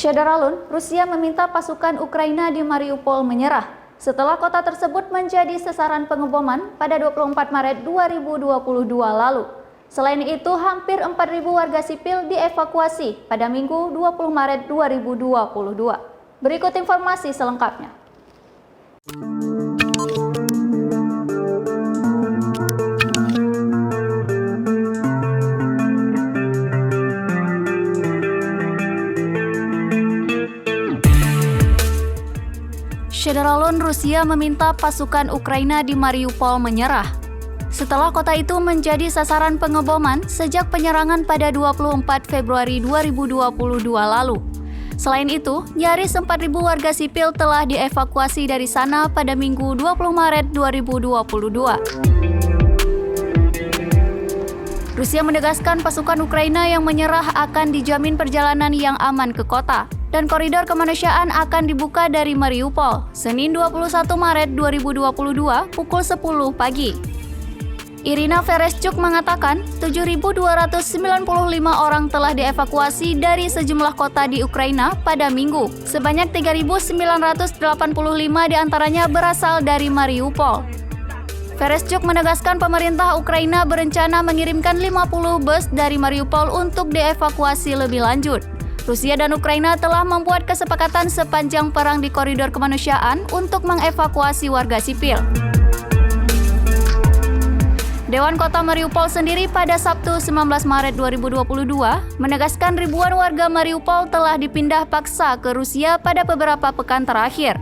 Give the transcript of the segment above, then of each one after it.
Syederalun, Rusia meminta pasukan Ukraina di Mariupol menyerah setelah kota tersebut menjadi sasaran pengeboman pada 24 Maret 2022 lalu. Selain itu, hampir 4.000 warga sipil dievakuasi pada Minggu 20 Maret 2022. Berikut informasi selengkapnya. Syederalun, Rusia meminta pasukan Ukraina di Mariupol menyerah setelah kota itu menjadi sasaran pengeboman sejak penyerangan pada 24 Februari 2022 lalu. Selain itu, nyaris 4.000 warga sipil telah dievakuasi dari sana pada Minggu 20 Maret 2022. Rusia menegaskan pasukan Ukraina yang menyerah akan dijamin perjalanan yang aman ke kota, dan koridor kemanusiaan akan dibuka dari Mariupol, Senin 21 Maret 2022 pukul 10 pagi. Irina Vereshchuk mengatakan 7.295 orang telah dievakuasi dari sejumlah kota di Ukraina pada Minggu. Sebanyak 3.985 diantaranya berasal dari Mariupol. Vereshchuk menegaskan pemerintah Ukraina berencana mengirimkan 50 bus dari Mariupol untuk dievakuasi lebih lanjut. Rusia dan Ukraina telah membuat kesepakatan sepanjang perang di koridor kemanusiaan untuk mengevakuasi warga sipil. Dewan Kota Mariupol sendiri pada Sabtu 19 Maret 2022 menegaskan ribuan warga Mariupol telah dipindah paksa ke Rusia pada beberapa pekan terakhir.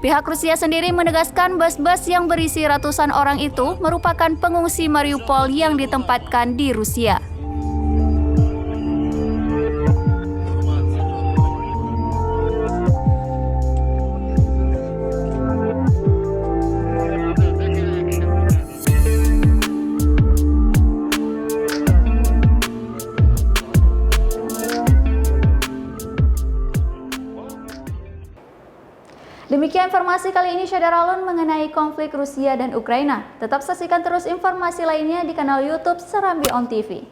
Pihak Rusia sendiri menegaskan bus-bus yang berisi ratusan orang itu merupakan pengungsi Mariupol yang ditempatkan di Rusia. Demikian informasi kali ini, Syederalun, mengenai konflik Rusia dan Ukraina. Tetap saksikan terus informasi lainnya di kanal YouTube Serambi On TV.